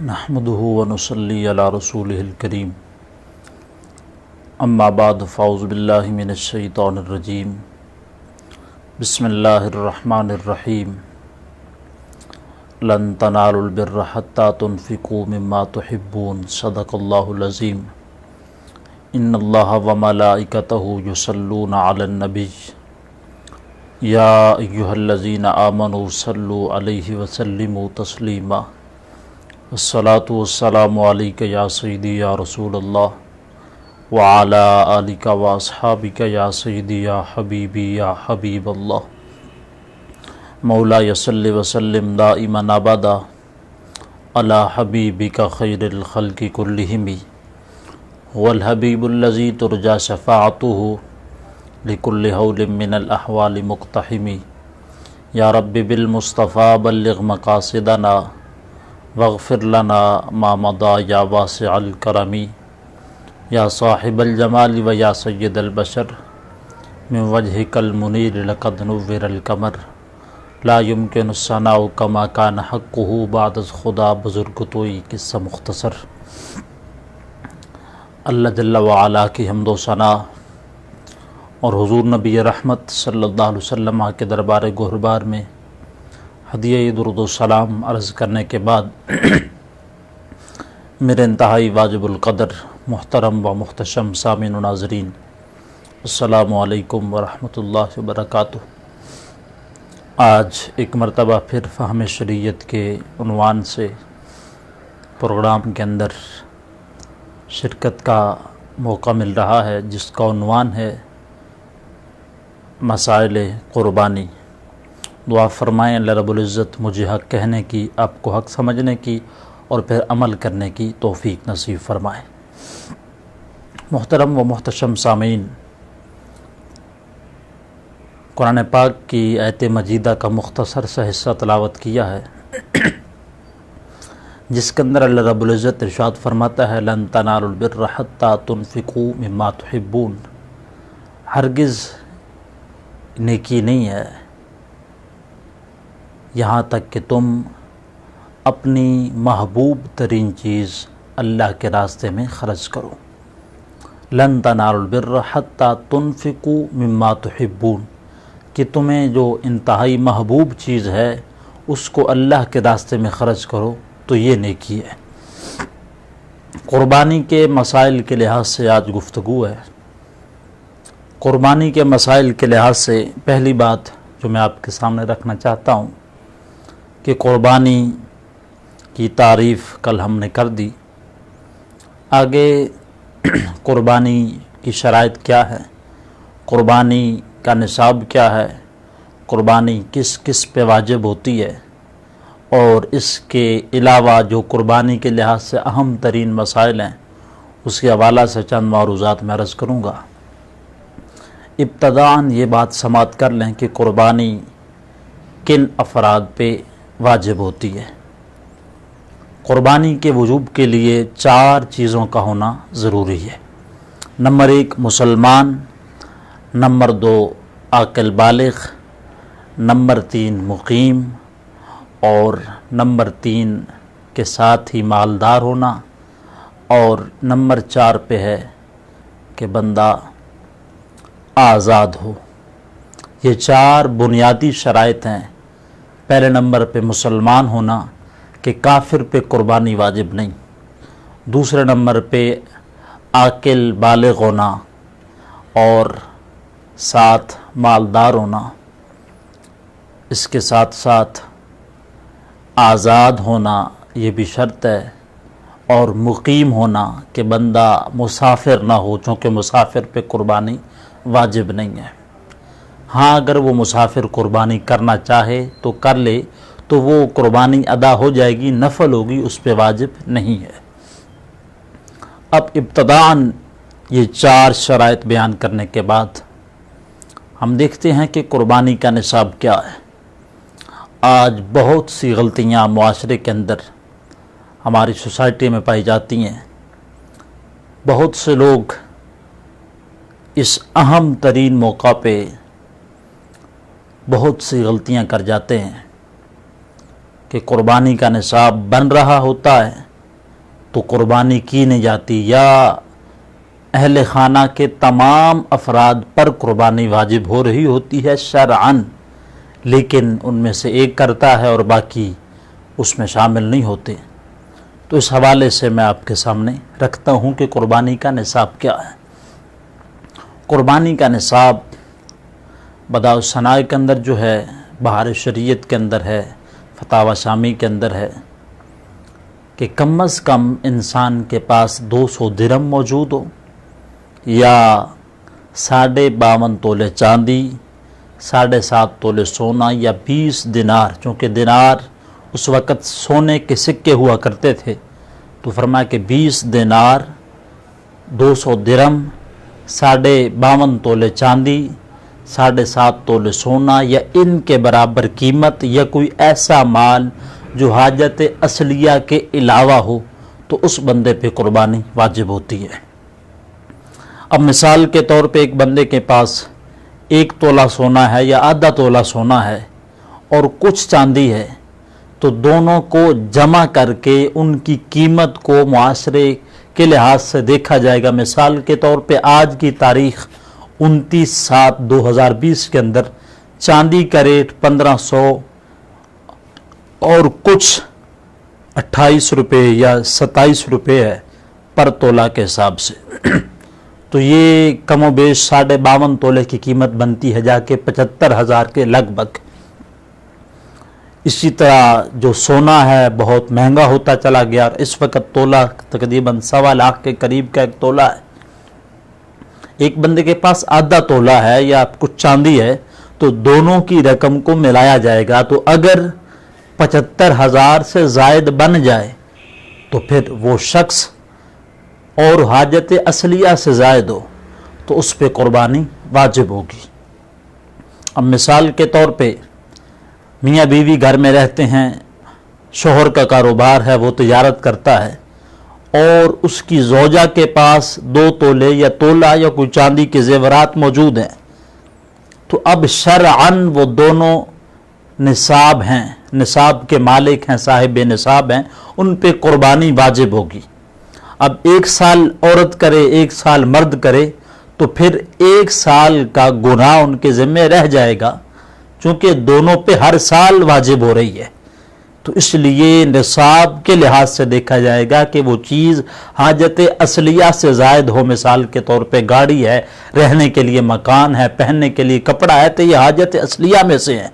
نحمده ونصلي على رسوله الكريم اما بعد فاعوذ باللہ من الشیطان الرجیم بسم اللہ الرحمن الرحیم لن تنالوا البر حتى تنفقوا مما تحبون صدق اللہ العظیم ان اللہ وملائکتہ یصلون علی النبی یا ایہا الذین آمنوا صلوا علیہ وسلموا تسلیما الصلاة والسلام علیک یا سیدی یا رسول اللہ وعلی آلک واصحابک یا سیدی یا حبیبی یا حبیب اللہ مولا صلی وسلم دائما ابدا علی حبیبک خیر الخلق کلہم والحبیب الذی ترجى شفاعته لکل حول من الاحوال مقتحم یا رب بالمصطفیٰ بلغ مقاصدنا واغفر لنا ما مضى یا واسع الکرم یا صاحب الجمال و یا سید البشر من وجهك المنیر لقد نور القمر لا يمكن الثناء كما كان حقه بعد از خدا بزرگ توئی قصہ مختصر۔ اللہ جل وعلا کی حمد و ثنا اور حضور نبی رحمت صلی اللہ علیہ وسلم کے دربار گہربار میں ہدیہ درود و سلام عرض کرنے کے بعد میرے انتہائی واجب القدر محترم و محتشم سامعین و ناظرین، السلام علیکم ورحمۃ اللہ وبرکاتہ۔ آج ایک مرتبہ پھر فہم شریعت کے عنوان سے پروگرام کے اندر شرکت کا موقع مل رہا ہے، جس کا عنوان ہے مسائل قربانی۔ دعا فرمائیں اللہ رب العزت مجھے حق کہنے کی، آپ کو حق سمجھنے کی اور پھر عمل کرنے کی توفیق نصیب فرمائیں۔ محترم و محتشم سامعین، قرآن پاک کی آیت مجیدہ کا مختصر سا حصہ تلاوت کیا ہے، جس کے اندر اللہ رب العزت ارشاد فرماتا ہے لن تنالوا البر حتى تنفقوا مما تحبون۔ ہرگز نیکی نہیں ہے یہاں تک کہ تم اپنی محبوب ترین چیز اللہ کے راستے میں خرچ کرو۔ لن تنالوا البر حتى تنفقوا مما تحبون، کہ تمہیں جو انتہائی محبوب چیز ہے اس کو اللہ کے راستے میں خرچ کرو تو یہ نیکی ہے۔ قربانی کے مسائل کے لحاظ سے آج گفتگو ہے۔ قربانی کے مسائل کے لحاظ سے پہلی بات جو میں آپ کے سامنے رکھنا چاہتا ہوں کہ قربانی کی تعریف کل ہم نے کر دی، آگے قربانی کی شرائط کیا ہے، قربانی کا نصاب کیا ہے، قربانی کس کس پہ واجب ہوتی ہے، اور اس کے علاوہ جو قربانی کے لحاظ سے اہم ترین مسائل ہیں اس کے حوالہ سے چند معروضات میں عرض کروں گا۔ ابتداً یہ بات سماعت کر لیں کہ قربانی کن افراد پہ واجب ہوتی ہے۔ قربانی کے وجوب کے لیے 4 چیزوں کا ہونا ضروری ہے۔ نمبر 1 مسلمان، نمبر 2 عاقل بالغ، نمبر 3 مقیم، اور نمبر 3 کے ساتھ ہی مالدار ہونا، اور نمبر 4 پہ ہے کہ بندہ آزاد ہو۔ یہ 4 بنیادی شرائط ہیں۔ پہلے نمبر پہ مسلمان ہونا کہ کافر پہ قربانی واجب نہیں، دوسرے نمبر پہ عاقل بالغ ہونا اور ساتھ مالدار ہونا، اس کے ساتھ ساتھ آزاد ہونا یہ بھی شرط ہے، اور مقیم ہونا کہ بندہ مسافر نہ ہو، چونکہ مسافر پہ قربانی واجب نہیں ہے۔ ہاں اگر وہ مسافر قربانی کرنا چاہے تو کر لے تو وہ قربانی ادا ہو جائے گی، نفل ہوگی، اس پہ واجب نہیں ہے۔ اب ابتداً یہ 4 شرائط بیان کرنے کے بعد ہم دیکھتے ہیں کہ قربانی کا نصاب کیا ہے۔ آج بہت سی غلطیاں معاشرے کے اندر ہماری سوسائٹی میں پائی جاتی ہیں۔ بہت سے لوگ اس اہم ترین موقع پہ بہت سی غلطیاں کر جاتے ہیں کہ قربانی کا نصاب بن رہا ہوتا ہے تو قربانی کی نہیں جاتی، یا اہل خانہ کے تمام افراد پر قربانی واجب ہو رہی ہوتی ہے شرعاً، لیکن ان میں سے ایک کرتا ہے اور باقی اس میں شامل نہیں ہوتے۔ تو اس حوالے سے میں آپ کے سامنے رکھتا ہوں کہ قربانی کا نصاب کیا ہے۔ قربانی کا نصاب بدائع الصنائع کے اندر جو ہے، بہار شریعت کے اندر ہے، فتاوی شامی کے اندر ہے کہ کم از کم انسان کے پاس 200 درہم موجود ہو، یا 52.5 تولے چاندی، 7.5 تولے سونا، یا 20 دینار، چونکہ دینار اس وقت سونے کے سکے ہوا کرتے تھے، تو فرمایا کہ 20 دینار، 200 درہم، 52.5 تولے چاندی، 7.5 تولے سونا، یا ان کے برابر قیمت، یا کوئی ایسا مال جو حاجت اصلیہ کے علاوہ ہو، تو اس بندے پہ قربانی واجب ہوتی ہے۔ اب مثال کے طور پہ ایک بندے کے پاس 1 تولہ سونا ہے یا آدھا تولہ سونا ہے اور کچھ چاندی ہے، تو دونوں کو جمع کر کے ان کی قیمت کو معاشرے کے لحاظ سے دیکھا جائے گا۔ مثال کے طور پہ آج کی تاریخ 29/7/2020 کے اندر چاندی کا ریٹ 1500 اور کچھ 28 روپے یا 27 روپے ہے پر تولہ کے حساب سے، تو یہ کم و بیش 52.5 تولے کی قیمت بنتی ہے جا کے 75,000 کے لگ بھگ۔ اسی طرح جو سونا ہے بہت مہنگا ہوتا چلا گیا، اور اس وقت تولہ تقریباً 1.25 لاکھ کے قریب کا ایک تولہ ہے۔ ایک بندے کے پاس آدھا تولہ ہے یا کچھ چاندی ہے، تو دونوں کی رقم کو ملایا جائے گا، تو اگر 75,000 سے زائد بن جائے تو پھر وہ شخص اور حاجت اصلیہ سے زائد ہو تو اس پہ قربانی واجب ہوگی۔ اب مثال کے طور پہ میاں بیوی گھر میں رہتے ہیں، شوہر کا کاروبار ہے، وہ تجارت کرتا ہے، اور اس کی زوجہ کے پاس 2 تولے یا تولہ یا کوئی چاندی کے زیورات موجود ہیں، تو اب شرعاً وہ دونوں نصاب ہیں، نصاب کے مالک ہیں، صاحب نصاب ہیں، ان پہ قربانی واجب ہوگی۔ اب 1 سال عورت کرے 1 سال مرد کرے تو پھر 1 سال کا گناہ ان کے ذمہ رہ جائے گا، چونکہ دونوں پہ ہر سال واجب ہو رہی ہے۔ تو اس لیے نصاب کے لحاظ سے دیکھا جائے گا کہ وہ چیز حاجت اصلیہ سے زائد ہو۔ مثال کے طور پہ گاڑی ہے، رہنے کے لیے مکان ہے، پہننے کے لیے کپڑا ہے، تو یہ حاجت اصلیہ میں سے ہیں۔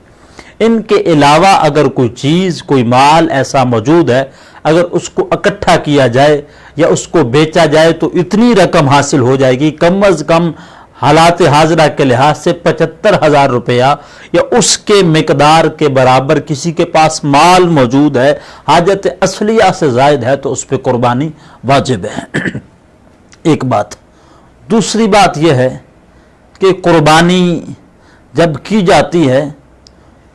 ان کے علاوہ اگر کوئی چیز، کوئی مال ایسا موجود ہے، اگر اس کو اکٹھا کیا جائے یا اس کو بیچا جائے تو اتنی رقم حاصل ہو جائے گی، کم از کم حالات حاضرہ کے لحاظ سے 75,000 روپیہ یا اس کے مقدار کے برابر کسی کے پاس مال موجود ہے، حاجت اصلیہ سے زائد ہے، تو اس پہ قربانی واجب ہے۔ ایک بات۔ دوسری بات یہ ہے کہ قربانی جب کی جاتی ہے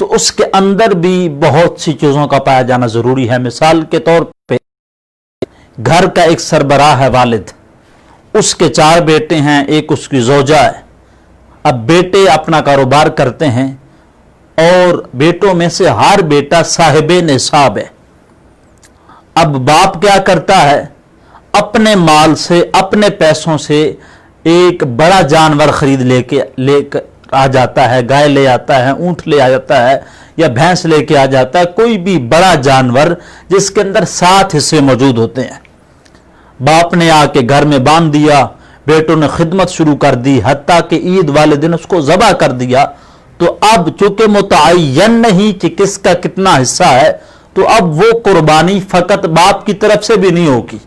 تو اس کے اندر بھی بہت سی چیزوں کا پایا جانا ضروری ہے۔ مثال کے طور پہ گھر کا ایک سربراہ ہے والد، اس کے 4 بیٹے ہیں، ایک اس کی زوجہ ہے۔ اب بیٹے اپنا کاروبار کرتے ہیں اور بیٹوں میں سے ہر بیٹا صاحب نصاب ہے۔ اب باپ کیا کرتا ہے؟ اپنے مال سے، اپنے پیسوں سے ایک بڑا جانور خرید لے کر آ جاتا ہے، گائے لے آتا ہے، اونٹ لے آ جاتا ہے، یا بھینس لے کے آ جاتا ہے، کوئی بھی بڑا جانور جس کے اندر 7 حصے موجود ہوتے ہیں۔ باپ نے آ کے گھر میں باندھ دیا، بیٹوں نے خدمت شروع کر دی، حتیٰ کہ عید والے دن اس کو ذبح کر دیا، تو اب چونکہ متعین نہیں کہ کس کا کتنا حصہ ہے، تو اب وہ قربانی فقط باپ کی طرف سے بھی نہیں ہوگی۔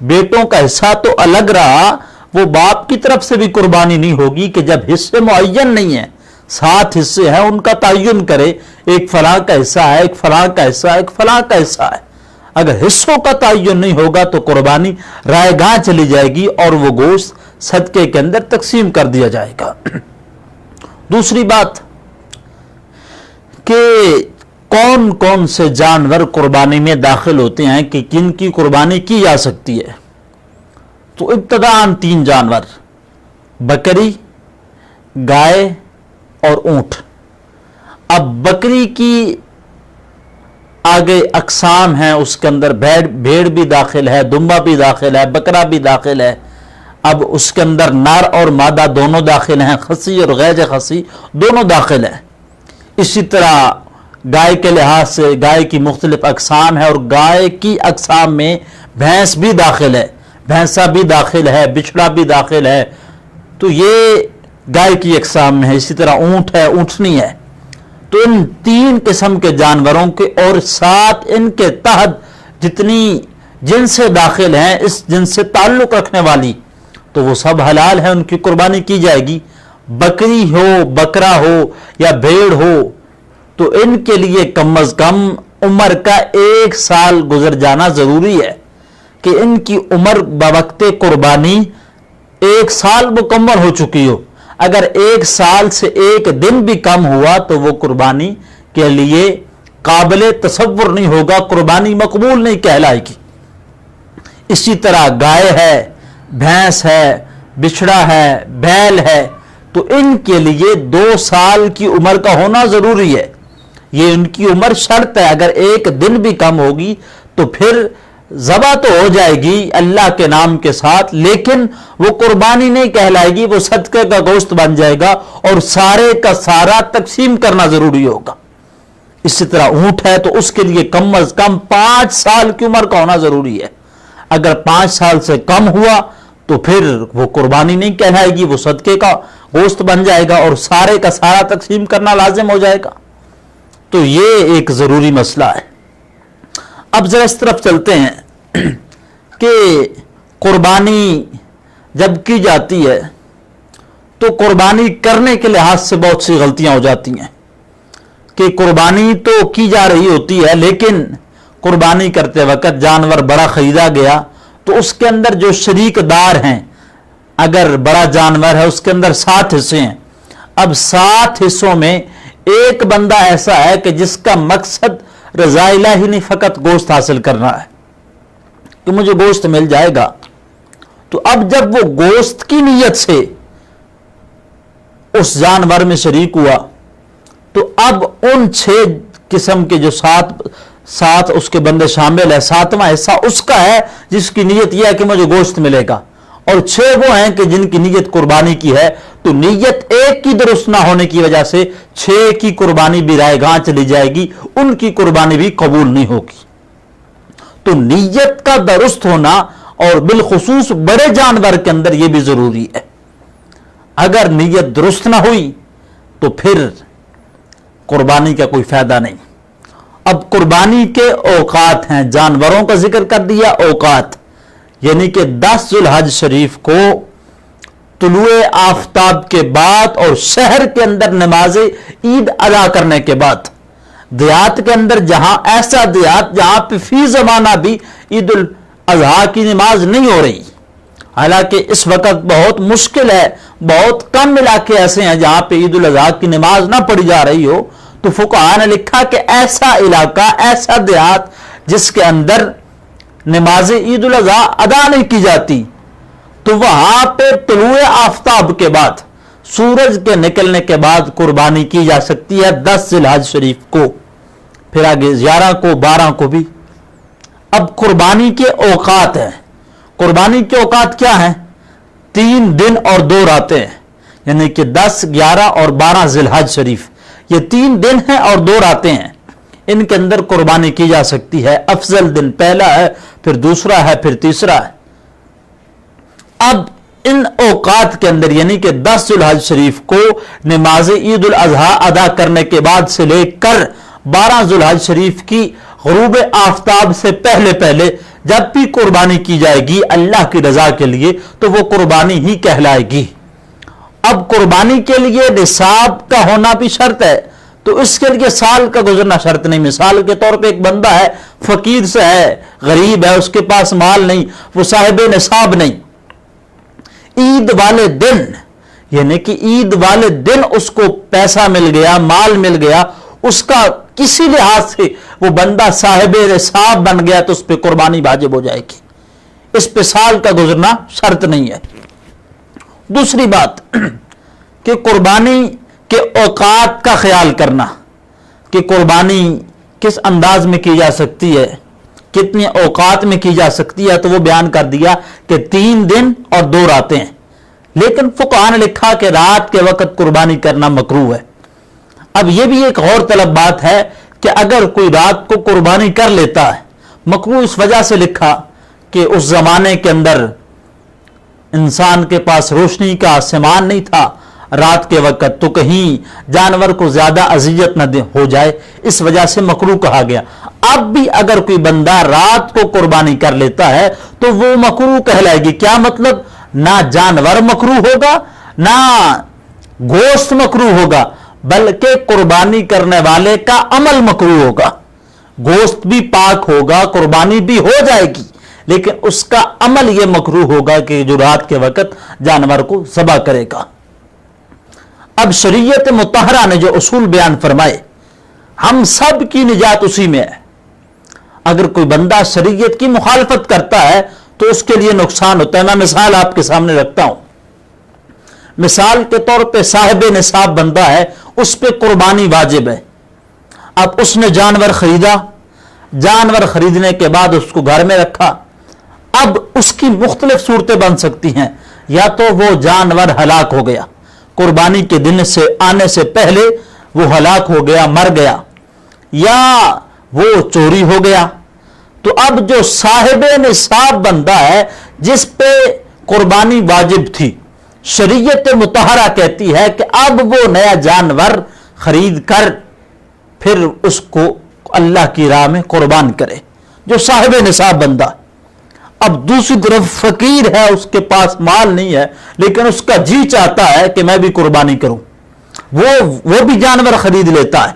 بیٹوں کا حصہ تو الگ رہا، وہ باپ کی طرف سے بھی قربانی نہیں ہوگی کہ جب حصے معین نہیں ہیں، 7 حصے ہیں، ان کا تعین کرے، ایک فلاں کا حصہ ہے، ایک فلاں کا حصہ ہے، ایک فلاں کا حصہ ہے۔ اگر حصوں کا تعین نہیں ہوگا تو قربانی رائے گاہ چلی جائے گی اور وہ گوشت صدقے کے اندر تقسیم کر دیا جائے گا۔ دوسری بات کہ کون کون سے جانور قربانی میں داخل ہوتے ہیں کہ کن کی قربانی کی جا سکتی ہے، تو ابتداً 3 جانور، بکری، گائے اور اونٹ۔ اب بکری کی آگے اقسام ہیں، اس کے اندر بھیڑ بھی داخل ہے، دمبا بھی داخل ہے، بکرا بھی داخل ہے. اب اس کے اندر نر اور مادہ دونوں داخل ہیں، خصی اور غیر خصی دونوں داخل ہیں. اسی طرح گائے کے لحاظ سے گائے کی مختلف اقسام ہے، اور گائے کی اقسام میں بھینس بھی داخل ہے، بھینسا بھی داخل ہے، بچڑا بھی داخل ہے. تو یہ گائے کی اقسام میں ہے. اسی طرح اونٹ ہے، اونٹنی ہے. تو ان 3 قسم کے جانوروں کے اور 7 ان کے تحت جتنی جن سے داخل ہیں، اس جن سے تعلق رکھنے والی، تو وہ سب حلال ہیں، ان کی قربانی کی جائے گی. بکری ہو، بکرا ہو یا بھیڑ ہو، تو ان کے لیے کم از کم عمر کا 1 سال گزر جانا ضروری ہے کہ ان کی عمر بوقت قربانی 1 سال مکمل ہو چکی ہو. اگر 1 سال سے 1 دن بھی کم ہوا تو وہ قربانی کے لیے قابل تصور نہیں ہوگا، قربانی مقبول نہیں کہلائے گی. اسی طرح گائے ہے، بھینس ہے، بچڑا ہے، بیل ہے، تو ان کے لیے 2 سال کی عمر کا ہونا ضروری ہے. یہ ان کی عمر شرط ہے. اگر 1 دن بھی کم ہوگی تو پھر ذبح تو ہو جائے گی اللہ کے نام کے ساتھ، لیکن وہ قربانی نہیں کہلائے گی، وہ صدقے کا گوشت بن جائے گا اور سارے کا سارا تقسیم کرنا ضروری ہوگا. اسی طرح اونٹ ہے تو اس کے لیے کم از کم 5 سال کی عمر کا ہونا ضروری ہے. اگر 5 سال سے کم ہوا تو پھر وہ قربانی نہیں کہلائے گی، وہ صدقے کا گوشت بن جائے گا اور سارے کا سارا تقسیم کرنا لازم ہو جائے گا. تو یہ ایک ضروری مسئلہ ہے. اب ذرا اس طرف چلتے ہیں کہ قربانی جب کی جاتی ہے تو قربانی کرنے کے لحاظ سے بہت سی غلطیاں ہو جاتی ہیں کہ قربانی تو کی جا رہی ہوتی ہے، لیکن قربانی کرتے وقت جانور بڑا خریدا گیا تو اس کے اندر جو شریک دار ہیں، اگر بڑا جانور ہے اس کے اندر 7 حصے ہیں. اب 7 حصوں میں ایک بندہ ایسا ہے کہ جس کا مقصد رضا الہی نہیں، فقط گوشت حاصل کرنا ہے کہ مجھے گوشت مل جائے گا. تو اب جب وہ گوشت کی نیت سے اس جانور میں شریک ہوا تو اب ان 6 قسم کے جو 7 اس کے بندے شامل ہے، 7واں حصہ اس کا ہے جس کی نیت یہ ہے کہ مجھے گوشت ملے گا، اور 6 وہ ہیں کہ جن کی نیت قربانی کی ہے. تو نیت ایک کی درست نہ ہونے کی وجہ سے 6 کی قربانی بھی رائے گاں چلی جائے گی، ان کی قربانی بھی قبول نہیں ہوگی. تو نیت کا درست ہونا اور بالخصوص بڑے جانور کے اندر یہ بھی ضروری ہے. اگر نیت درست نہ ہوئی تو پھر قربانی کا کوئی فائدہ نہیں. اب قربانی کے اوقات ہیں، جانوروں کا ذکر کر دیا، اوقات یعنی کہ 10 ذو الحج شریف کو طلوع آفتاب کے بعد اور شہر کے اندر نماز عید ادا کرنے کے بعد، دیہات کے اندر جہاں ایسا دیہات جہاں پہ فی زمانہ بھی عید الاضحیٰ کی نماز نہیں ہو رہی، حالانکہ اس وقت بہت مشکل ہے، بہت کم علاقے ایسے ہیں جہاں پہ عید الاضحیٰ کی نماز نہ پڑھی جا رہی ہو، تو فقہاء نے لکھا کہ ایسا علاقہ، ایسا دیہات جس کے اندر نماز عید الاضحیٰ ادا نہیں کی جاتی، تو وہاں پہ طلوع آفتاب کے بعد، سورج کے نکلنے کے بعد قربانی کی جا سکتی ہے 10 ذی الحج شریف کو، پھر آگے 11 کو، 12 کو بھی. اب قربانی کے اوقات ہیں. قربانی کے اوقات کیا ہیں؟ 3 دن اور 2 راتیں ہیں، یعنی کہ 10، 11 اور 12 ذی الحج شریف، یہ 3 دن ہیں اور 2 راتیں ہیں. ان کے اندر قربانی کی جا سکتی ہے. افضل دن پہلا ہے، پھر دوسرا ہے، پھر تیسرا ہے. اب ان اوقات کے اندر یعنی کہ 10 ذی الحج شریف کو نماز عید الاضحیٰ ادا کرنے کے بعد سے لے کر 12 ذی الحج شریف کی غروب آفتاب سے پہلے پہلے جب بھی قربانی کی جائے گی اللہ کی رضا کے لیے تو وہ قربانی ہی کہلائے گی. اب قربانی کے لیے نصاب کا ہونا بھی شرط ہے، تو اس کے لیے سال کا گزرنا شرط نہیں. مثال کے طور پہ ایک بندہ ہے، فقیر سے ہے، غریب ہے، اس کے پاس مال نہیں، وہ صاحب نصاب نہیں، عید والے دن یعنی کہ عید والے دن اس کو پیسہ مل گیا، مال مل گیا، اس کا کسی لحاظ سے وہ بندہ صاحب نصاب بن گیا تو اس پہ قربانی واجب ہو جائے گی. اس پہ سال کا گزرنا شرط نہیں ہے. دوسری بات کہ قربانی کے اوقات کا خیال کرنا کہ قربانی کس انداز میں کی جا سکتی ہے، کتنے اوقات میں کی جا سکتی ہے، تو وہ بیان کر دیا کہ 3 دن اور 2 راتیں ہیں۔ لیکن فقہاء نے لکھا کہ رات کے وقت قربانی کرنا مکروہ ہے۔ اب یہ بھی ایک غور طلب بات ہے کہ اگر کوئی رات کو قربانی کر لیتا ہے، مکروہ اس وجہ سے لکھا کہ اس زمانے کے اندر انسان کے پاس روشنی کا سامان نہیں تھا رات کے وقت، تو کہیں جانور کو زیادہ اذیت نہ ہو جائے، اس وجہ سے مکروہ کہا گیا۔ اب بھی اگر کوئی بندہ رات کو قربانی کر لیتا ہے تو وہ مکروہ کہلائے گی۔ کیا مطلب؟ نہ جانور مکروہ ہوگا، نہ گوشت مکروہ ہوگا، بلکہ قربانی کرنے والے کا عمل مکروہ ہوگا۔ گوشت بھی پاک ہوگا، قربانی بھی ہو جائے گی، لیکن اس کا عمل یہ مکروہ ہوگا کہ جو رات کے وقت جانور کو ذبح کرے گا۔ اب شریعت مطہرہ نے جو اصول بیان فرمائے، ہم سب کی نجات اسی میں ہے۔ اگر کوئی بندہ شریعت کی مخالفت کرتا ہے تو اس کے لیے نقصان ہوتا ہے۔ میں مثال آپ کے سامنے رکھتا ہوں۔ مثال کے طور پہ صاحب نصاب بندہ ہے، اس پہ قربانی واجب ہے۔ اب اس نے جانور خریدا، جانور خریدنے کے بعد اس کو گھر میں رکھا۔ اب اس کی مختلف صورتیں بن سکتی ہیں، یا تو وہ جانور ہلاک ہو گیا، قربانی کے دن سے آنے سے پہلے وہ ہلاک ہو گیا، مر گیا، یا وہ چوری ہو گیا۔ تو اب جو صاحب نصاب بندہ ہے جس پہ قربانی واجب تھی، شریعت مطہرہ کہتی ہے کہ اب وہ نیا جانور خرید کر پھر اس کو اللہ کی راہ میں قربان کرے، جو صاحب نصاب بندہ۔ اب دوسری طرف فقیر ہے، اس کے پاس مال نہیں ہے، لیکن اس کا جی چاہتا ہے کہ میں بھی قربانی کروں، وہ بھی جانور خرید لیتا ہے۔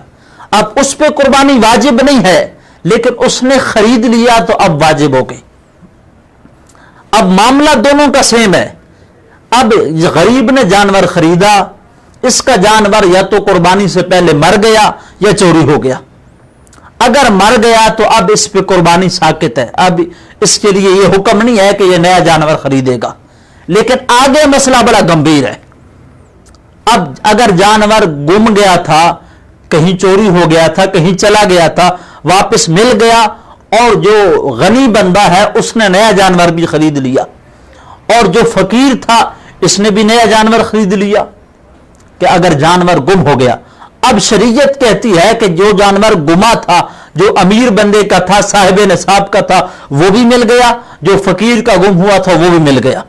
اب اس پہ قربانی واجب نہیں ہے، لیکن اس نے خرید لیا تو اب واجب ہو گئی۔ اب معاملہ دونوں کا سیم ہے۔ اب غریب نے جانور خریدا، اس کا جانور یا تو قربانی سے پہلے مر گیا یا چوری ہو گیا۔ اگر مر گیا تو اب اس پہ قربانی ساکت ہے، اب اس کے لیے یہ حکم نہیں ہے کہ یہ نیا جانور خریدے گا۔ لیکن آگے مسئلہ بڑا گمبھیر ہے۔ اب اگر جانور گم گیا تھا، کہیں چوری ہو گیا تھا، کہیں چلا گیا تھا، واپس مل گیا، اور جو غنی بندہ ہے اس نے نیا جانور بھی خرید لیا، اور جو فقیر تھا اس نے بھی نیا جانور خرید لیا، کہ اگر جانور گم ہو گیا، اب شریعت کہتی ہے کہ جو جانور گما تھا، جو امیر بندے کا تھا، صاحب نصاب کا تھا، وہ بھی مل گیا، جو فقیر کا گم ہوا تھا وہ بھی مل گیا۔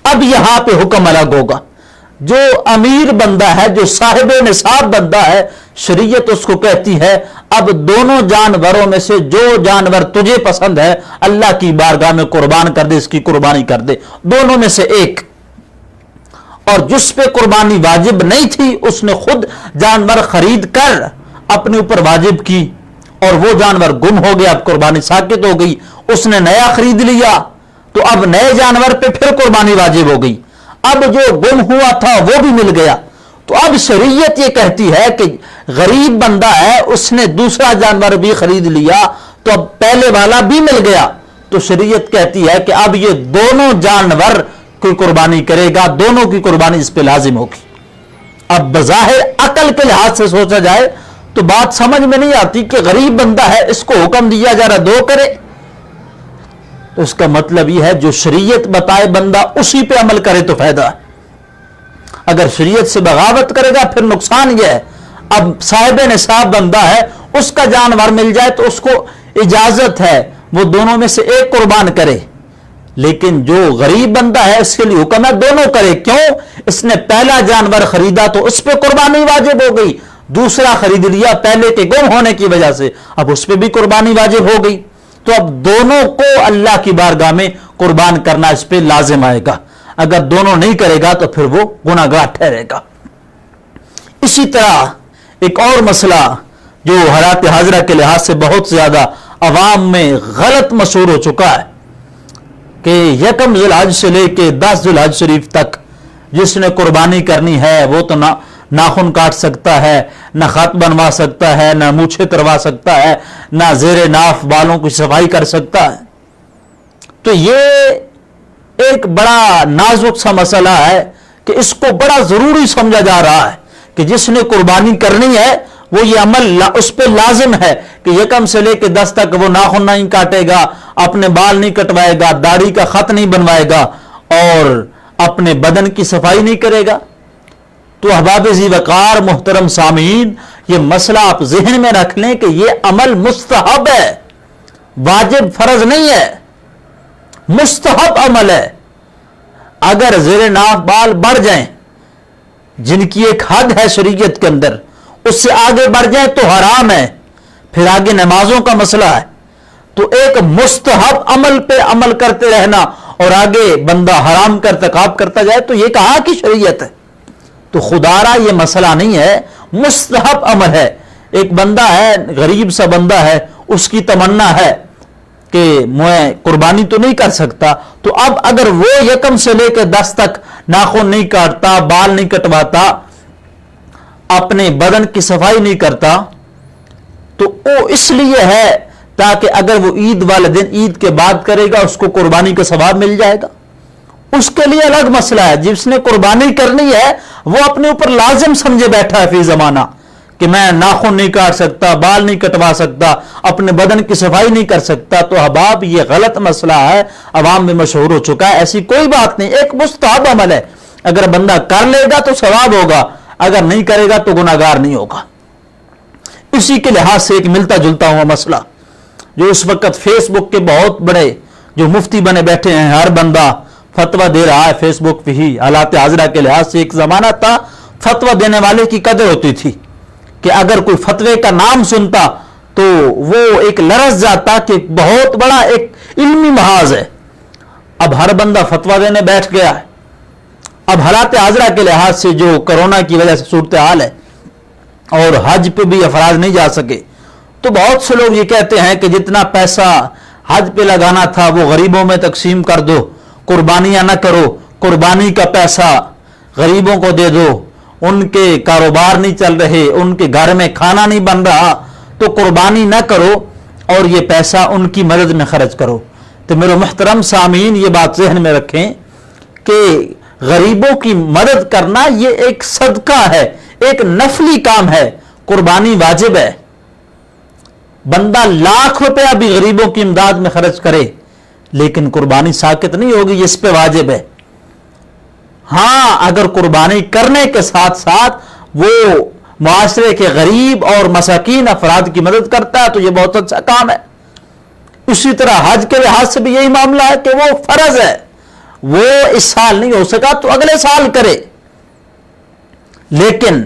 اب یہاں پہ حکم الگ ہوگا۔ جو امیر بندہ ہے، جو صاحب نصاب بندہ ہے، شریعت اس کو کہتی ہے اب دونوں جانوروں میں سے جو جانور تجھے پسند ہے اللہ کی بارگاہ میں قربان کر دے، اس کی قربانی کر دے، دونوں میں سے ایک۔ اور جس پہ قربانی واجب نہیں تھی اس نے خود جانور خرید کر اپنے اوپر واجب کی، اور وہ جانور گم ہو گیا، اب قربانی ساکت ہو گئی۔ اس نے نیا خرید لیا تو اب نئے جانور پہ پھر قربانی واجب ہو گئی۔ اب جو گم ہوا تھا وہ بھی مل گیا۔ تو اب شریعت یہ کہتی ہے کہ غریب بندہ ہے، اس نے دوسرا جانور بھی خرید لیا تو اب پہلے والا بھی مل گیا، تو شریعت کہتی ہے کہ اب یہ دونوں جانور کوئی قربانی کرے گا، دونوں کی قربانی اس پہ لازم ہوگی۔ اب بظاہر عقل کے لحاظ سے سوچا جائے تو بات سمجھ میں نہیں آتی کہ غریب بندہ ہے، اس کو حکم دیا جا رہا دو کرے، تو اس کا مطلب یہ ہے جو شریعت بتائے بندہ اسی پہ عمل کرے تو فائدہ ہے۔ اگر شریعت سے بغاوت کرے گا پھر نقصان یہ ہے۔ اب صاحب نصاب بندہ ہے، اس کا جانور مل جائے تو اس کو اجازت ہے وہ دونوں میں سے ایک قربان کرے، لیکن جو غریب بندہ ہے اس کے لیے حکم ہے دونوں کرے۔ کیوں؟ اس نے پہلا جانور خریدا تو اس پہ قربانی واجب ہو گئی، دوسرا خرید لیا پہلے کے گم ہونے کی وجہ سے، اب اس پہ بھی قربانی واجب ہو گئی، تو اب دونوں کو اللہ کی بارگاہ میں قربان کرنا اس پہ لازم آئے گا۔ اگر دونوں نہیں کرے گا تو پھر وہ گناہگار ٹھہرے گا۔ اسی طرح ایک اور مسئلہ جو حالات حاضرہ کے لحاظ سے بہت زیادہ عوام میں غلط مشہور ہو چکا ہے کہ یکم ذی الحج سے لے کے 10 ذی الحج شریف تک جس نے قربانی کرنی ہے وہ تو ناخن کاٹ سکتا ہے، نہ خط بنوا سکتا ہے، نہ مونچھیں کروا سکتا ہے، نہ زیر ناف بالوں کی صفائی کر سکتا ہے۔ تو یہ ایک بڑا نازک سا مسئلہ ہے کہ اس کو بڑا ضروری سمجھا جا رہا ہے کہ جس نے قربانی کرنی ہے وہ یہ عمل اس پہ لازم ہے کہ یکم سے لے کے 10 تک وہ ناخن نہیں کاٹے گا، اپنے بال نہیں کٹوائے گا، داڑھی کا خط نہیں بنوائے گا اور اپنے بدن کی صفائی نہیں کرے گا۔ تو احباب ذی وقار محترم سامعین، یہ مسئلہ آپ ذہن میں رکھ لیں کہ یہ عمل مستحب ہے، واجب فرض نہیں ہے، مستحب عمل ہے۔ اگر زیر ناف بال بڑھ جائیں جن کی ایک حد ہے شریعت کے اندر، اس سے آگے بڑھ جائیں تو حرام ہے، پھر آگے نمازوں کا مسئلہ ہے۔ تو ایک مستحب عمل پہ عمل کرتے رہنا اور آگے بندہ حرام کا ارتکاب کرتا جائے تو یہ کہاں کی شریعت ہے؟ تو خدارا یہ مسئلہ نہیں ہے، مستحب عمل ہے۔ ایک بندہ ہے، غریب سا بندہ ہے، اس کی تمنا ہے کہ میں قربانی تو نہیں کر سکتا، تو اب اگر وہ یکم سے لے کے 10 تک ناخن نہیں کاٹتا، بال نہیں کٹواتا، اپنے بدن کی صفائی نہیں کرتا، تو وہ اس لیے ہے تاکہ اگر وہ عید والے دن عید کے بعد کرے گا اس کو قربانی کا ثواب مل جائے گا۔ اس کے لیے الگ مسئلہ ہے۔ جس نے قربانی کرنی ہے وہ اپنے اوپر لازم سمجھے بیٹھا ہے فی زمانہ کہ میں ناخن نہیں کاٹ سکتا، بال نہیں کٹوا سکتا، اپنے بدن کی صفائی نہیں کر سکتا، تو احباب یہ غلط مسئلہ ہے، عوام میں مشہور ہو چکا ہے۔ ایسی کوئی بات نہیں، ایک مستحب عمل ہے، اگر بندہ کر لے گا تو ثواب ہوگا، اگر نہیں کرے گا تو گناہگار نہیں ہوگا۔ اسی کے لحاظ سے ایک ملتا جلتا ہوا مسئلہ جو اس وقت فیس بک کے بہت بڑے جو مفتی بنے بیٹھے ہیں، ہر بندہ فتویٰ دے رہا ہے فیس بک پہ ہی، حالات حاضرہ کے لحاظ سے۔ ایک زمانہ تھا فتویٰ دینے والے کی قدر ہوتی تھی کہ اگر کوئی فتوے کا نام سنتا تو وہ ایک لرز جاتا کہ بہت بڑا ایک علمی محاذ ہے۔ اب ہر بندہ فتویٰ دینے بیٹھ گیا ہے۔ اب حالات حاضرہ کے لحاظ سے جو کرونا کی وجہ سے صورتحال ہے اور حج پہ بھی افراد نہیں جا سکے، تو بہت سے لوگ یہ کہتے ہیں کہ جتنا پیسہ حج پہ لگانا تھا وہ غریبوں میں تقسیم کر دو، قربانیاں نہ کرو، قربانی کا پیسہ غریبوں کو دے دو، ان کے کاروبار نہیں چل رہے، ان کے گھر میں کھانا نہیں بن رہا، تو قربانی نہ کرو اور یہ پیسہ ان کی مدد میں خرچ کرو۔ تو میرے محترم سامعین، یہ بات ذہن میں رکھیں کہ غریبوں کی مدد کرنا یہ ایک صدقہ ہے، ایک نفلی کام ہے۔ قربانی واجب ہے، بندہ لاکھ روپیہ بھی غریبوں کی امداد میں خرچ کرے لیکن قربانی ساقط نہیں ہوگی، یہ اس پہ واجب ہے۔ ہاں اگر قربانی کرنے کے ساتھ ساتھ وہ معاشرے کے غریب اور مساکین افراد کی مدد کرتا ہے تو یہ بہت اچھا کام ہے۔ اسی طرح حج کے لحاظ سے بھی یہی معاملہ ہے کہ وہ فرض ہے، وہ اس سال نہیں ہو سکا تو اگلے سال کرے، لیکن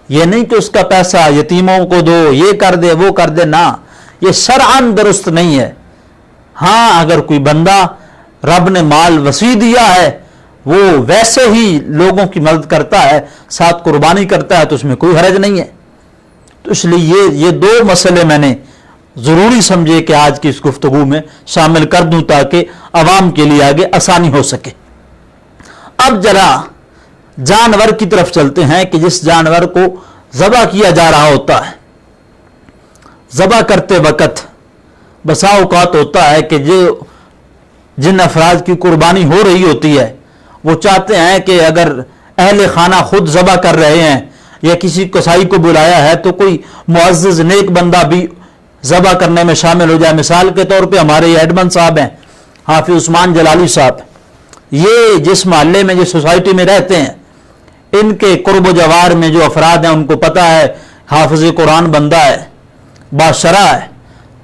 یہ نہیں کہ اس کا پیسہ یتیموں کو دو، یہ کر دے وہ کر دے، نہ، یہ شرعاً درست نہیں ہے۔ ہاں اگر کوئی بندہ رب نے مال وسیع دیا ہے وہ ویسے ہی لوگوں کی مدد کرتا ہے، ساتھ قربانی کرتا ہے، تو اس میں کوئی حرج نہیں ہے۔ تو اس لیے یہ دو مسئلے میں نے ضروری سمجھے کہ آج کی اس گفتگو میں شامل کر دوں تاکہ عوام کے لیے آگے آسانی ہو سکے۔ اب ذرا جانور کی طرف چلتے ہیں کہ جس جانور کو ذبح کیا جا رہا ہوتا ہے، ذبح کرتے وقت بسا اوقات ہوتا ہے کہ جن افراد کی قربانی ہو رہی ہوتی ہے وہ چاہتے ہیں کہ اگر اہل خانہ خود ذبح کر رہے ہیں یا کسی کسائی کو بلایا ہے تو کوئی معزز نیک بندہ بھی ذبح کرنے میں شامل ہو جائے۔ مثال کے طور پہ ہمارے ایڈمن صاحب ہیں، حافظ عثمان جلالی صاحب، یہ جس محلے میں جس سوسائٹی میں رہتے ہیں، ان کے قرب و جوار میں جو افراد ہیں ان کو پتہ ہے حافظ قرآن بندہ ہے، باشرع ہے،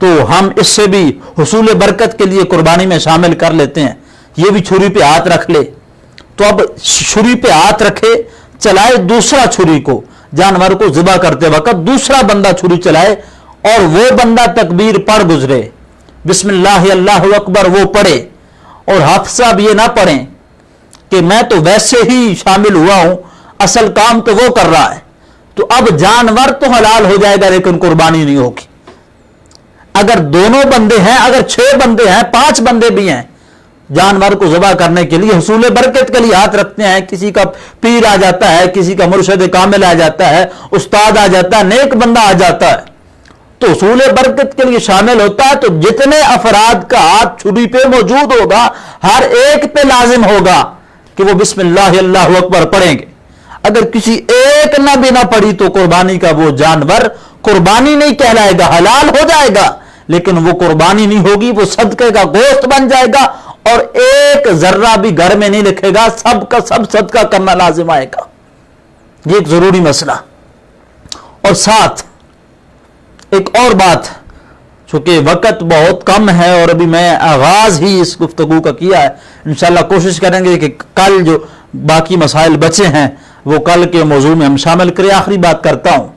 تو ہم اس سے بھی حصول برکت کے لیے قربانی میں شامل کر لیتے ہیں۔ یہ بھی چھری پہ ہاتھ رکھ لے، تو اب چھری پہ ہاتھ رکھے، چلائے دوسرا چھری کو، جانور کو ذبح کرتے وقت دوسرا بندہ چھری چلائے اور وہ بندہ تکبیر پڑھ گزرے، بسم اللہ اللہ اکبر وہ پڑھے، اور حافظ صاحب یہ نہ پڑھیں کہ میں تو ویسے ہی شامل ہوا ہوں، اصل کام تو وہ کر رہا ہے، تو اب جانور تو حلال ہو جائے گا لیکن قربانی نہیں ہوگی۔ اگر دونوں بندے ہیں، اگر 6 بندے ہیں، 5 بندے بھی ہیں، جانور کو ذبح کرنے کے لیے حصول برکت کے لیے ہاتھ رکھتے ہیں، کسی کا پیر آ جاتا ہے، کسی کا مرشد کامل آ جاتا ہے، استاد آ جاتا ہے، نیک بندہ آ جاتا ہے، تو حصول برکت کے لیے شامل ہوتا ہے، تو جتنے افراد کا ہاتھ چھری پہ موجود ہوگا ہر ایک پہ لازم ہوگا کہ وہ بسم اللہ اللہ اکبر پڑھیں گے۔ اگر کسی ایک نہ بھی نہ پڑی تو قربانی کا وہ جانور قربانی نہیں کہلائے گا، حلال ہو جائے گا لیکن وہ قربانی نہیں ہوگی، وہ صدقے کا گوشت بن جائے گا اور ایک ذرہ بھی گھر میں نہیں رکھے گا، سب کا سب صدقہ کرنا لازم آئے گا۔ یہ ایک ضروری مسئلہ۔ اور ساتھ ایک اور بات، چونکہ وقت بہت کم ہے اور ابھی میں آغاز ہی اس گفتگو کا کیا ہے، انشاءاللہ کوشش کریں گے کہ کل جو باقی مسائل بچے ہیں وہ کل کے موضوع میں ہم شامل کریں۔ آخری بات کرتا ہوں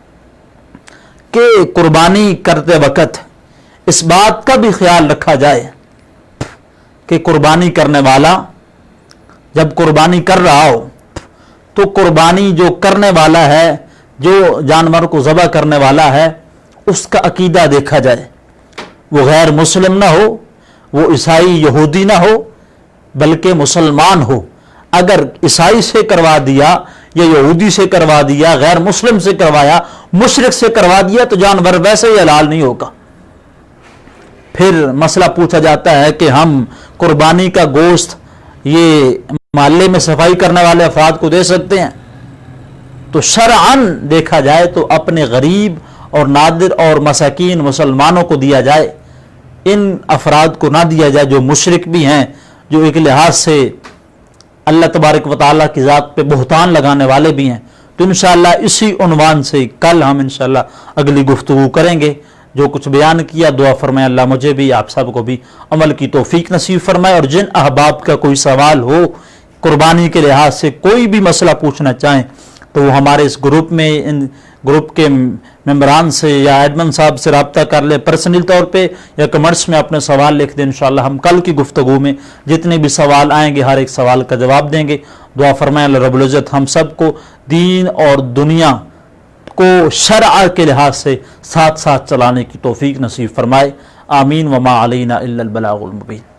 کہ قربانی کرتے وقت اس بات کا بھی خیال رکھا جائے کہ قربانی کرنے والا جب قربانی کر رہا ہو تو قربانی جو کرنے والا ہے، جو جانور کو ذبح کرنے والا ہے، اس کا عقیدہ دیکھا جائے، وہ غیر مسلم نہ ہو، وہ عیسائی یہودی نہ ہو بلکہ مسلمان ہو۔ اگر عیسائی سے کروا دیا یا یہودی سے کروا دیا، غیر مسلم سے کروایا، مشرک سے کروا دیا تو جانور ویسے ہی حلال نہیں ہوگا۔ پھر مسئلہ پوچھا جاتا ہے کہ ہم قربانی کا گوشت یہ محلے میں صفائی کرنے والے افراد کو دے سکتے ہیں؟ تو شرعاً دیکھا جائے تو اپنے غریب اور نادر اور مساکین مسلمانوں کو دیا جائے، ان افراد کو نہ دیا جائے جو مشرک بھی ہیں، جو ایک لحاظ سے اللہ تبارک و تعالیٰ کی ذات پہ بہتان لگانے والے بھی ہیں۔ تو انشاءاللہ اسی عنوان سے کل ہم انشاءاللہ اگلی گفتگو کریں گے۔ جو کچھ بیان کیا دعا فرمائے اللہ مجھے بھی آپ سب کو بھی عمل کی توفیق نصیب فرمائے، اور جن احباب کا کوئی سوال ہو قربانی کے لحاظ سے، کوئی بھی مسئلہ پوچھنا چاہیں تو وہ ہمارے اس گروپ میں، ان گروپ کے ممبران سے یا ایڈمن صاحب سے رابطہ کر لیں پرسنل طور پہ، یا کمنٹس میں اپنے سوال لکھ دیں۔ انشاءاللہ ہم کل کی گفتگو میں جتنے بھی سوال آئیں گے ہر ایک سوال کا جواب دیں گے۔ دعا فرمائے اللہ رب العزت ہم سب کو دین اور دنیا کو شرع کے لحاظ سے ساتھ ساتھ چلانے کی توفیق نصیب فرمائے۔ آمین۔ وما علینا الا البلاغ المبین۔